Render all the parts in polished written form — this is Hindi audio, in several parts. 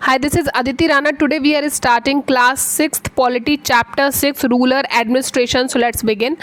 Hi, this is Aditi Rana. Today we are starting class 6th Polity Chapter 6 Rural Administration. So let's begin.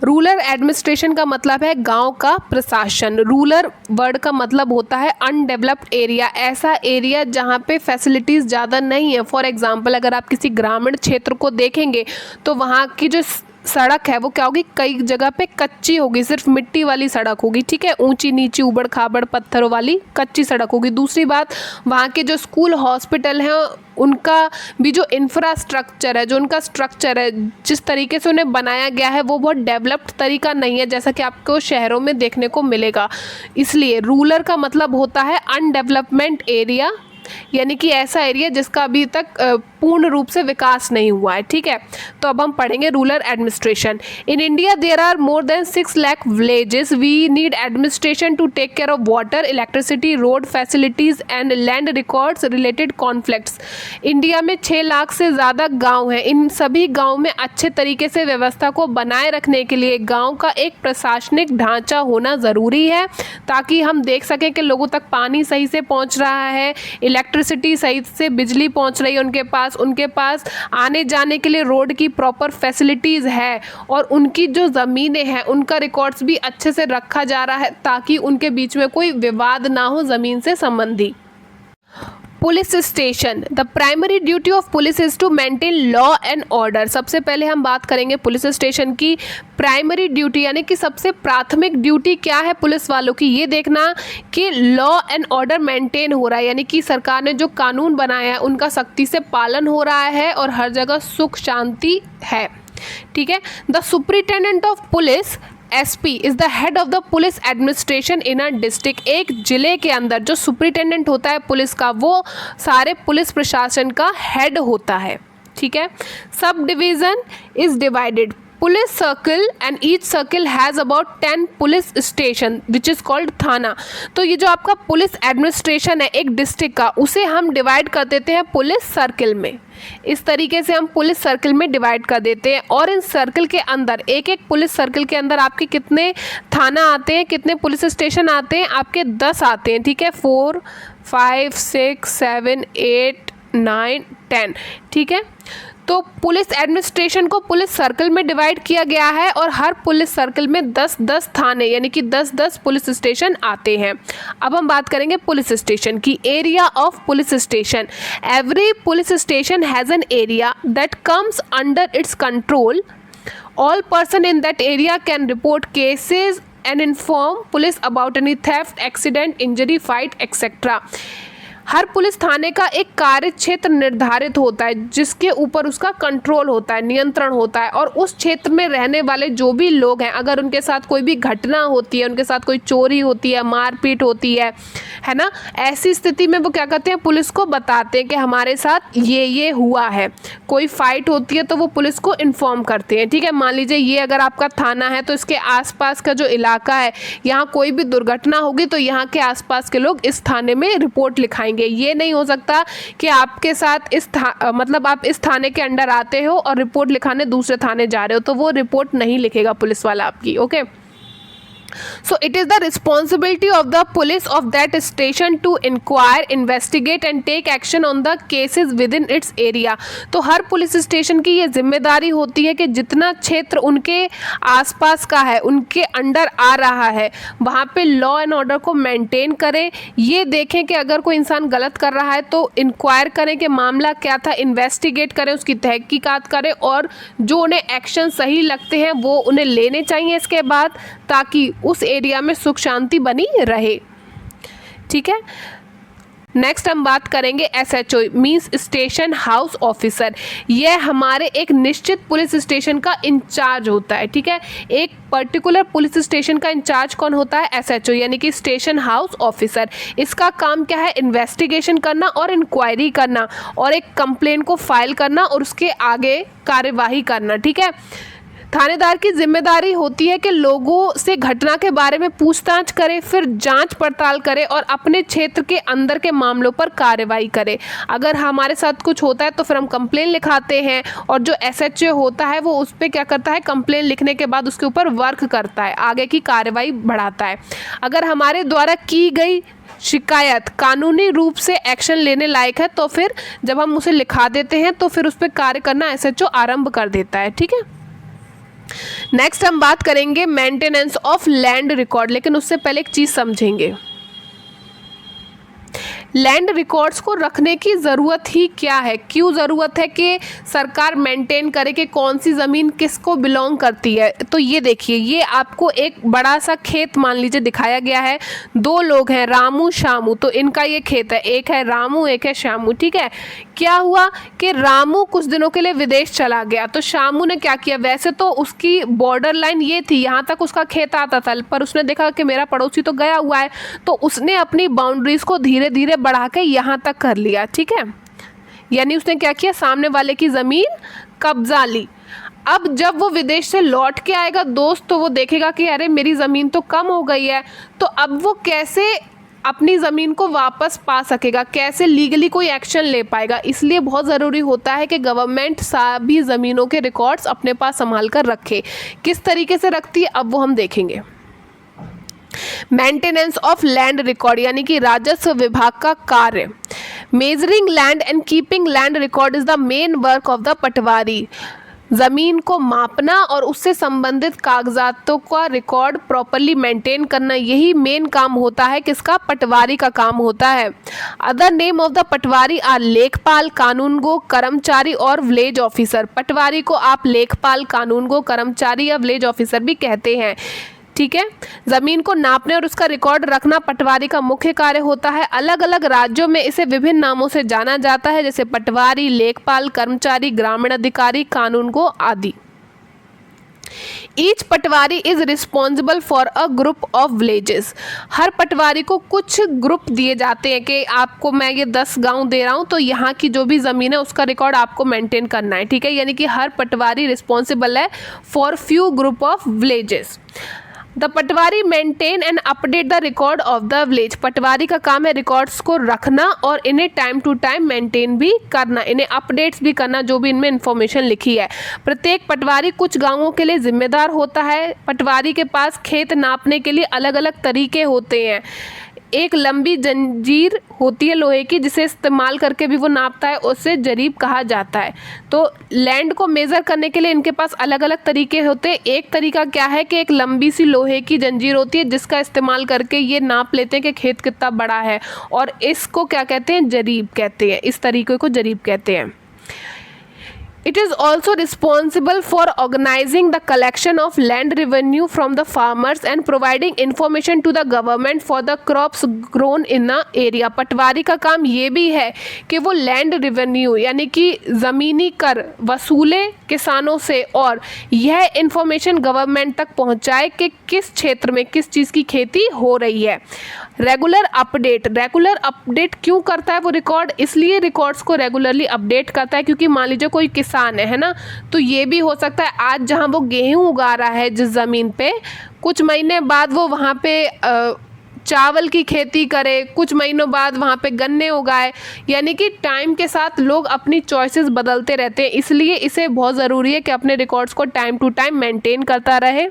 Rural administration का मतलब है गांव का प्रशासन. रूरल वर्ड का मतलब होता है अनडेवलप्ड एरिया, ऐसा एरिया जहां पे फैसिलिटीज़ ज़्यादा नहीं है. फॉर एग्जांपल अगर आप किसी ग्रामीण क्षेत्र को देखेंगे तो वहां की जो सड़क है वो क्या होगी, कई जगह पे कच्ची होगी, सिर्फ मिट्टी वाली सड़क होगी. ठीक है, ऊंची नीची उबड़ खाबड़ पत्थरों वाली कच्ची सड़क होगी. दूसरी बात, वहाँ के जो स्कूल हॉस्पिटल हैं उनका भी जो इंफ्रास्ट्रक्चर है, जो उनका स्ट्रक्चर है, जिस तरीके से उन्हें बनाया गया है वो बहुत डेवलप्ड तरीका नहीं है जैसा कि आपको शहरों में देखने को मिलेगा. इसलिए रूरल का मतलब होता है अनडेवलपमेंट एरिया, यानी कि ऐसा एरिया जिसका अभी तक पूर्ण रूप से विकास नहीं हुआ है. ठीक है, तो अब हम पढ़ेंगे rural administration. In India there are more than 6 lakh villages. We need administration to take care of water, electricity, road facilities and land records related conflicts. India में 6 लाख से ज़्यादा गाँव हैं. इन सभी गाँव में अच्छे तरीके से व्यवस्था को बनाए रखने के लिए गाँव का एक प्रशासनिक ढांचा होना ज़रूरी है, ताकि हम देख सकें कि लोगों तक पानी सही से पहुँच रहा है, इलेक्ट्रिसिटी सही से बिजली पहुंच रही है उनके पास आने जाने के लिए रोड की प्रॉपर फैसिलिटीज़ है, और उनकी जो ज़मीनें हैं उनका रिकॉर्ड्स भी अच्छे से रखा जा रहा है ताकि उनके बीच में कोई विवाद ना हो ज़मीन से संबंधी. Police station. The primary duty of police is to maintain law and order. सबसे पहले हम बात करेंगे पुलिस स्टेशन की. प्राइमरी ड्यूटी यानी कि सबसे प्राथमिक ड्यूटी क्या है पुलिस वालों की, ये देखना कि लॉ एंड ऑर्डर मेंटेन हो रहा है, यानी कि सरकार ने जो कानून बनाया है उनका सख्ती से पालन हो रहा है और हर जगह सुख शांति है. ठीक है. The superintendent of police SP is the head of the police administration in a district. एक ज़िले के अंदर जो सुपरिटेंडेंट होता है पुलिस का वो सारे पुलिस प्रशासन का हेड होता है. ठीक है. Sub division is divided. Police circle and each circle has about 10 police station which is called थाना. तो ये जो आपका पुलिस एडमिनिस्ट्रेशन है एक डिस्ट्रिक्ट का, उसे हम डिवाइड कर देते हैं पुलिस सर्कल में. इस तरीके से हम पुलिस सर्कल में डिवाइड कर देते हैं, और इन सर्कल के अंदर एक एक पुलिस सर्कल के अंदर आपके कितने थाना आते हैं, कितने पुलिस स्टेशन आते हैं, आपके 10 आते हैं. ठीक है, 4 5 6 7 8 9 10. ठीक है, तो पुलिस एडमिनिस्ट्रेशन को पुलिस सर्कल में डिवाइड किया गया है और हर पुलिस सर्कल में 10-10 थाने यानी कि 10-10 पुलिस स्टेशन आते हैं. अब हम बात करेंगे पुलिस स्टेशन की. Area of police station. Every police station has an area that comes under its control. All person in that area can report cases and inform police about any theft, accident, injury, fight etcetera. हर पुलिस थाने का एक कार्य क्षेत्र निर्धारित होता है जिसके ऊपर उसका कंट्रोल होता है, नियंत्रण होता है, और उस क्षेत्र में रहने वाले जो भी लोग हैं अगर उनके साथ कोई भी घटना होती है, उनके साथ कोई चोरी होती है, मारपीट होती है ना, ऐसी स्थिति में वो क्या करते हैं, पुलिस को बताते हैं कि हमारे साथ ये हुआ है. कोई फाइट होती है तो वो पुलिस को इन्फॉर्म करते हैं. ठीक है, मान लीजिए ये अगर आपका थाना है तो इसके आसपास का जो इलाका है यहाँ कोई भी दुर्घटना होगी तो यहाँ के आसपास के लोग इस थाने में रिपोर्ट लिखाएंगे. ये नहीं हो सकता कि आपके साथ मतलब आप इस थाने के अंडर आते हो और रिपोर्ट लिखाने दूसरे थाने जा रहे हो, तो वो रिपोर्ट नहीं लिखेगा पुलिस वाला आपकी. Okay. So it is the responsibility of the police of that station to inquire, investigate and take action on the cases within its area. तो हर पुलिस स्टेशन की ये जिम्मेदारी होती है कि जितना क्षेत्र उनके आसपास का है, उनके अंडर आ रहा है, वहाँ पे लॉ एंड ऑर्डर को मेंटेन करें. ये देखें कि अगर कोई इंसान गलत कर रहा है तो इंक्वायर करें कि मामला क्या था, इन्वेस्टिगेट करें, उसकी तहकीकात करें, और जो उन्हें एक्शन सही लगते हैं वो उन्हें लेने चाहिए इसके बाद, ताकि उस एरिया में सुख शांति बनी रहे. ठीक है. नेक्स्ट हम बात करेंगे SHO means station house officer. यह हमारे एक निश्चित पुलिस स्टेशन का इंचार्ज होता है. ठीक है, एक पर्टिकुलर पुलिस स्टेशन का इंचार्ज कौन होता है, SHO यानी कि स्टेशन हाउस ऑफिसर. इसका काम क्या है, इन्वेस्टिगेशन करना और इंक्वायरी करना और एक कंप्लेन को फाइल करना और उसके आगे कार्यवाही करना. ठीक है. थानेदार की जिम्मेदारी होती है कि लोगों से घटना के बारे में पूछताछ करे, फिर जांच पड़ताल करे और अपने क्षेत्र के अंदर के मामलों पर कार्रवाई करे. अगर हमारे साथ कुछ होता है तो फिर हम कंप्लेन लिखाते हैं, और जो SHO होता है वो उस पर क्या करता है, कंप्लेन लिखने के बाद उसके ऊपर वर्क करता है, आगे की कार्रवाई बढ़ाता है. अगर हमारे द्वारा की गई शिकायत कानूनी रूप से एक्शन लेने लायक है तो फिर जब हम उसे लिखा देते हैं तो फिर उस पर कार्य करना एसएचओ आरंभ कर देता है। ठीक है, नेक्स्ट हम बात करेंगे मेंटेनेंस ऑफ लैंड रिकॉर्ड, लेकिन उससे पहले एक चीज समझेंगे। लैंड रिकॉर्ड्स को रखने की ज़रूरत ही क्या है, क्यों ज़रूरत है कि सरकार मेंटेन करे कि कौन सी ज़मीन किसको बिलोंग करती है। तो ये देखिए, ये आपको एक बड़ा सा खेत मान लीजिए दिखाया गया है, दो लोग हैं रामू श्यामू, तो इनका ये खेत है, एक है रामू एक है श्यामू। ठीक है, क्या हुआ कि रामू कुछ दिनों के लिए विदेश चला गया, तो श्यामू ने क्या किया, वैसे तो उसकी बॉर्डर लाइन ये थी, यहाँ तक उसका खेत आता था, पर उसने देखा कि मेरा पड़ोसी तो गया हुआ है, तो उसने अपनी बाउंड्रीज को धीरे धीरे बढ़ा के यहाँ तक कर लिया। ठीक है, यानी उसने क्या किया, सामने वाले की ज़मीन कब्जा ली। अब जब वो विदेश से लौट के आएगा दोस्त, तो वो देखेगा कि अरे मेरी ज़मीन तो कम हो गई है, तो अब वो कैसे अपनी ज़मीन को वापस पा सकेगा, कैसे लीगली कोई एक्शन ले पाएगा। इसलिए बहुत ज़रूरी होता है कि गवर्नमेंट सभी ज़मीनों के रिकॉर्ड्स अपने पास संभाल कर रखे। किस तरीके से रखती है अब वो हम देखेंगे। मेंटेनेंस ऑफ लैंड रिकॉर्ड यानी कि राजस्व विभाग का कार्य। Measuring land and keeping land record is the main work of the patwari. ज़मीन को मापना और उससे संबंधित कागजातों का रिकॉर्ड प्रॉपरली मेंटेन करना, यही मेन काम होता है, किसका, पटवारी का काम होता है। Other name of the patwari are lekhpal, kanungo, कर्मचारी और विलेज ऑफिसर। पटवारी को आप लेखपाल, कानूनगो, कर्मचारी या विलेज ऑफिसर भी कहते हैं। ठीक है, ज़मीन को नापने और उसका रिकॉर्ड रखना पटवारी का मुख्य कार्य होता है। अलग अलग राज्यों में इसे विभिन्न नामों से जाना जाता है, जैसे पटवारी, लेखपाल, कर्मचारी, ग्रामीण अधिकारी, कानूनगो आदि। Each patwari is responsible for a group of villages. हर पटवारी को कुछ ग्रुप दिए जाते हैं कि आपको मैं ये 10 गांव दे रहा हूँ, तो यहाँ की जो भी ज़मीन है उसका रिकॉर्ड आपको मेंटेन करना है। ठीक है, यानी कि हर पटवारी रिस्पॉन्सिबल है for few group of villages. The patwari maintain and update the record of the village. Patwari का काम है रिकॉर्ड्स को रखना और इन्हें टाइम टू टाइम मेंटेन भी करना, इन्हें अपडेट्स भी करना, जो भी इनमें इंफॉर्मेशन लिखी है। प्रत्येक पटवारी कुछ गांवों के लिए जिम्मेदार होता है। पटवारी के पास खेत नापने के लिए अलग अलग तरीके होते हैं। एक लंबी जंजीर होती है लोहे की, जिसे इस्तेमाल करके भी वो नापता है, उसे जरीब कहा जाता है। तो लैंड को मेज़र करने के लिए इनके पास अलग अलग तरीके होते हैं। एक तरीका क्या है कि एक लंबी सी लोहे की जंजीर होती है, जिसका इस्तेमाल करके ये नाप लेते हैं कि खेत कितना बड़ा है, और इसको क्या कहते हैं, जरीब कहते हैं। इस तरीके को जरीब कहते हैं। It is also responsible for organizing the collection of land revenue from the farmers and providing information to the government for the crops grown in the area। पटवारी का काम ये भी है कि वो लैंड रेवेन्यू यानी कि ज़मीनी कर वसूले किसानों से और यह इंफॉर्मेशन गवर्नमेंट तक पहुंचाए कि किस क्षेत्र में किस चीज़ की खेती हो रही है। रेगुलर अपडेट क्यों करता है वो रिकॉर्ड, इसलिए रिकॉर्ड्स को रेगुलरली अपडेट करता है क्योंकि मान लीजिए कोई किसान है ना, तो ये भी हो सकता है आज जहां वो गेहूं उगा रहा है जिस ज़मीन पे, कुछ महीने बाद वो वहां पे चावल की खेती करे, कुछ महीनों बाद वहाँ पे गन्ने उगाए। यानी कि टाइम के साथ लोग अपनी चॉइसेस बदलते रहते हैं, इसलिए इसे बहुत ज़रूरी है कि अपने रिकॉर्ड्स को टाइम टू टाइम मेंटेन करता रहे।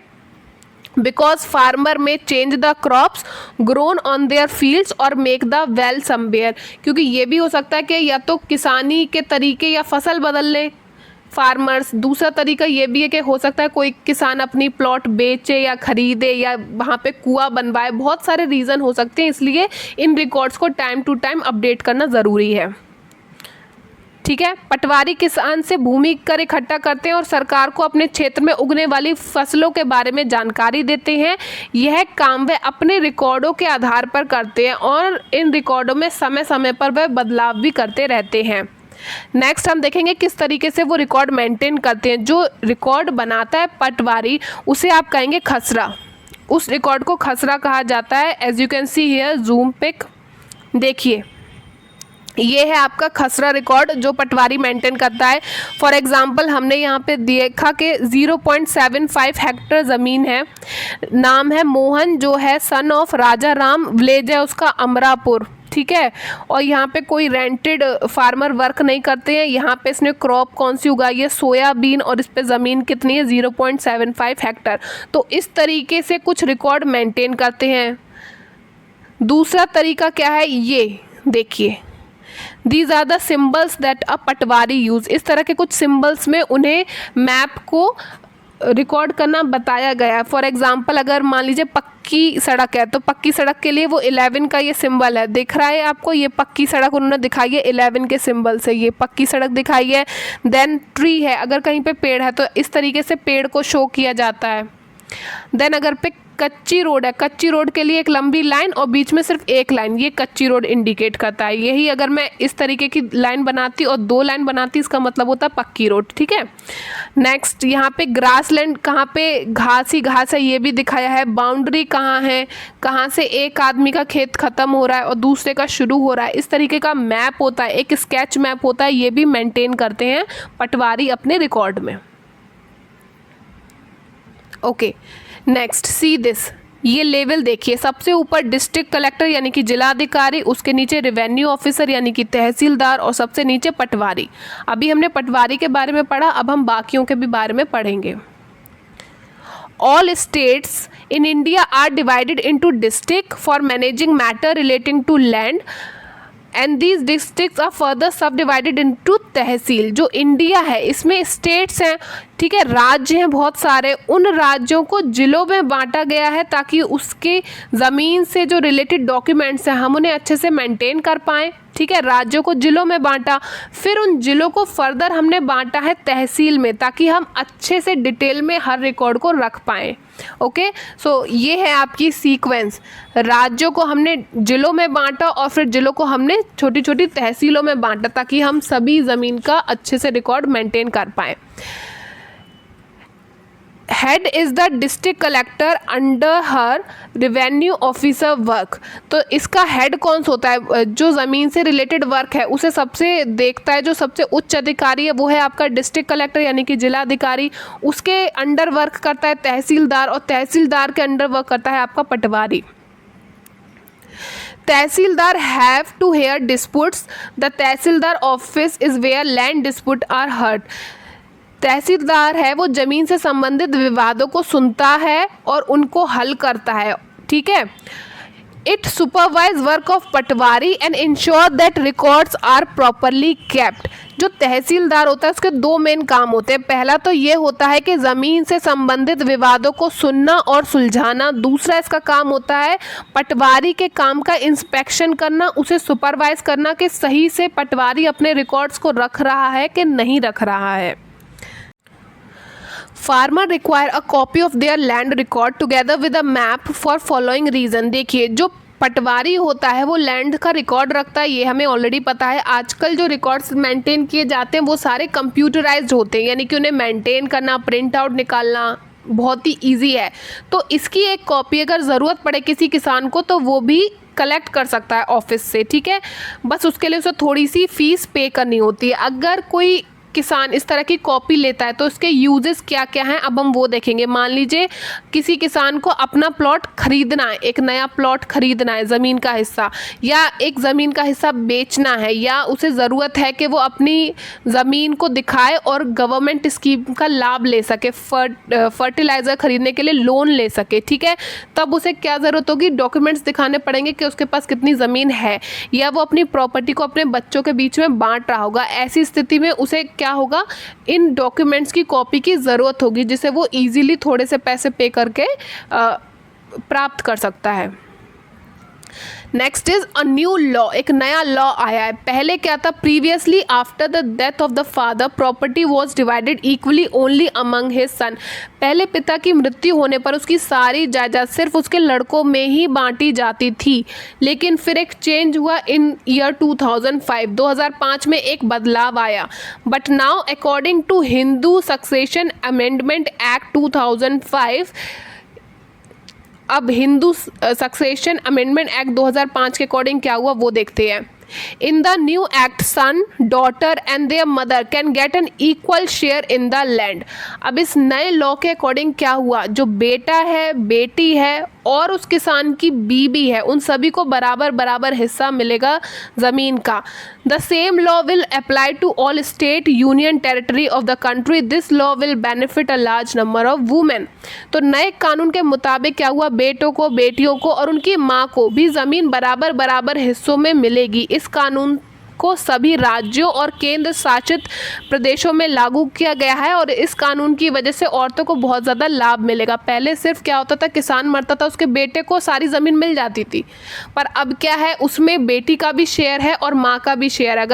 बिकॉज फार्मर में change the crops grown on their fields और मेक द वेल समवेयर, क्योंकि ये भी हो सकता है कि या तो किसानी के तरीके या फसल बदल ले फार्मर्स। दूसरा तरीका ये भी है कि हो सकता है कोई किसान अपनी प्लॉट बेचे या खरीदे या वहाँ पे कुआं बनवाए, बहुत सारे रीज़न हो सकते हैं, इसलिए इन रिकॉर्ड्स को टाइम टू टाइम अपडेट करना ज़रूरी है। ठीक है, पटवारी किसान से भूमि कर इकट्ठा करते हैं और सरकार को अपने क्षेत्र में उगने वाली फसलों के बारे में जानकारी देते हैं। यह काम वे अपने रिकॉर्डों के आधार पर करते हैं और इन रिकॉर्डों में समय समय पर वे बदलाव भी करते रहते हैं। नेक्स्ट हम देखेंगे किस तरीके से वो रिकॉर्ड मेंटेन करते हैं। जो रिकॉर्ड बनाता है पटवारी, उसे आप कहेंगे खसरा। उस रिकॉर्ड को खसरा कहा जाता है। As you can see here zoom pic, देखिए ये है आपका खसरा रिकॉर्ड जो पटवारी मेंटेन करता है। फॉर एग्जांपल हमने यहाँ पे देखा कि 0.75 हेक्टेयर ज़मीन है, नाम है मोहन, जो है son of Raja Ram, village है उसका अमरापुर। ठीक है, और यहाँ पे कोई रेंटेड फार्मर वर्क नहीं करते हैं। यहाँ पे इसने क्रॉप कौन सी उगाई है, सोयाबीन, और इस पे ज़मीन कितनी है 0.75 हेक्टेयर। तो इस तरीके से कुछ रिकॉर्ड मेंटेन करते हैं। दूसरा तरीका क्या है, ये देखिए, these are the symbols that a patwari use. इस तरह के कुछ सिम्बल्स में उन्हें मैप को रिकॉर्ड करना बताया गया है। फॉर एग्जाम्पल अगर मान लीजिए पक्की सड़क है तो पक्की सड़क के लिए वो 11 का ये सिंबल है, दिख रहा है आपको, ये पक्की सड़क उन्होंने दिखाई है 11 के सिंबल से, ये पक्की सड़क दिखाई है। देन ट्री है, अगर कहीं पे पेड़ है तो इस तरीके से पेड़ को शो किया जाता है। देन अगर पे कच्ची रोड है, कच्ची रोड के लिए एक लंबी लाइन और बीच में सिर्फ एक लाइन, ये कच्ची रोड इंडिकेट करता है। यही अगर मैं इस तरीके की लाइन बनाती और 2 लाइन बनाती, इसका मतलब होता है पक्की रोड, ठीक है। नेक्स्ट यहाँ पे ग्रास लैंड, कहाँ पे घास ही घास है ये भी दिखाया है। बाउंड्री कहाँ है, कहाँ से एक आदमी का खेत ख़त्म हो रहा है और दूसरे का शुरू हो रहा है, इस तरीके का मैप होता है, एक स्केच मैप होता है, ये भी मेंटेन करते हैं पटवारी अपने रिकॉर्ड में। ओके, नेक्स्ट सी दिस, ये लेवल देखिए, सबसे ऊपर डिस्ट्रिक्ट कलेक्टर यानी कि जिलाधिकारी, उसके नीचे रेवेन्यू ऑफिसर यानी कि तहसीलदार और सबसे नीचे पटवारी। अभी हमने पटवारी के बारे में पढ़ा, अब हम बाकियों के भी बारे में पढ़ेंगे। All states in India are divided into districts for managing matter relating to land and these districts are further subdivided into तहसील। जो इंडिया है इसमें स्टेट्स हैं, ठीक है, राज्य हैं बहुत सारे, उन राज्यों को जिलों में बांटा गया है ताकि उसके ज़मीन से जो रिलेटेड डॉक्यूमेंट्स हैं हम उन्हें अच्छे से मेंटेन कर पाएँ, ठीक है। राज्यों को जिलों में बांटा, फिर उन जिलों को फर्दर हमने बांटा है तहसील में ताकि हम अच्छे से डिटेल में हर रिकॉर्ड को रख पाएँ। ओके, सो ये है आपकी सीक्वेंस, राज्यों को हमने जिलों में बांटा और फिर जिलों को हमने छोटी छोटी तहसीलों में बांटा ताकि हम सभी ज़मीन का अच्छे से रिकॉर्ड मेंटेन कर पाएँ। Head is the district collector under her revenue officer work. तो इसका हेड कौन सा होता है, जो ज़मीन से रिलेटेड वर्क है उसे सबसे देखता है, जो सबसे उच्च अधिकारी है वो है आपका डिस्ट्रिक्ट कलेक्टर यानी कि जिलाधिकारी, उसके अंडर वर्क करता है तहसीलदार और तहसीलदार के अंडर वर्क करता है आपका patwari. Tehsildar have to hear disputes, the tehsildar office is where land dispute are heard. Tehsildar है वो ज़मीन से संबंधित विवादों को सुनता है और उनको हल करता है, ठीक है। It supervise work of patwari and ensure that records are properly kept. जो तहसीलदार होता है उसके 2 मेन काम होते हैं। पहला तो ये होता है कि ज़मीन से संबंधित विवादों को सुनना और सुलझाना। दूसरा इसका काम होता है पटवारी के काम का इंस्पेक्शन करना, उसे सुपरवाइज करना कि सही से पटवारी अपने रिकॉर्ड्स को रख रहा है कि नहीं रख रहा है। Farmer require a copy of their land record together with a map for following reason. देखिए, जो पटवारी होता है वो लैंड का रिकॉर्ड रखता है, ये हमें ऑलरेडी पता है। आजकल जो रिकॉर्ड्स मेंटेन किए जाते हैं वो सारे कंप्यूटराइज्ड होते हैं, यानी कि उन्हें मेंटेन करना, प्रिंट आउट निकालना बहुत ही ईजी है। तो इसकी एक कॉपी अगर ज़रूरत पड़े किसी किसान को तो वो भी कलेक्ट कर सकता है ऑफिस से, ठीक है। बस उसके लिए उसे थोड़ी सी फ़ीस पे करनी होती है। अगर कोई किसान इस तरह की कॉपी लेता है तो उसके यूजेस क्या क्या हैं अब हम वो देखेंगे। मान लीजिए किसी किसान को अपना प्लॉट खरीदना है, एक नया प्लॉट खरीदना है ज़मीन का हिस्सा, या एक ज़मीन का हिस्सा बेचना है, या उसे ज़रूरत है कि वो अपनी ज़मीन को दिखाए और गवर्नमेंट स्कीम का लाभ ले सके, फर्टिलाइज़र खरीदने के लिए लोन ले सके, ठीक है। तब उसे क्या ज़रूरत होगी, डॉक्यूमेंट्स दिखाने पड़ेंगे कि उसके पास कितनी ज़मीन है, या वो अपनी प्रॉपर्टी को अपने बच्चों के बीच में बांट रहा होगा। ऐसी स्थिति में उसे क्या होगा, इन डॉक्यूमेंट्स की कॉपी की ज़रूरत होगी जिसे वो इजीली थोड़े से पैसे पे करके प्राप्त कर सकता है। Next is a new law, एक नया लॉ आया है। पहले क्या था, previously after the death of the father property was divided equally only among his son. पहले पिता की मृत्यु होने पर उसकी सारी जायदाद सिर्फ उसके लड़कों में ही बांटी जाती थी, लेकिन फिर एक चेंज हुआ इन ईयर 2005 में एक बदलाव आया। But now according to Hindu succession amendment act 2005, अब हिंदू सक्सेशन अमेंडमेंट एक्ट 2005 के अकॉर्डिंग क्या हुआ वो देखते हैं। In the new act son, daughter and their mother can get an equal share in the land. अब इस नए लॉ के अकॉर्डिंग क्या हुआ, जो बेटा है, बेटी है और उस किसान की बीवी है, उन सभी को बराबर बराबर हिस्सा मिलेगा ज़मीन का। The same law will apply to all state union territory of the country. This law will benefit a large number of women. तो नए कानून के मुताबिक क्या हुआ, बेटों को, बेटियों को और उनकी माँ को भी ज़मीन बराबर बराबर हिस्सों में मिलेगी। इस कानून को सभी राज्यों और केंद्र शासित प्रदेशों में लागू किया गया है और इस कानून की वजह से औरतों को बहुत ज़्यादा लाभ मिलेगा। पहले सिर्फ क्या होता था, किसान मरता था, उसके बेटे को सारी ज़मीन मिल जाती थी, पर अब क्या है, उसमें बेटी का भी शेयर है और माँ का भी शेयर है।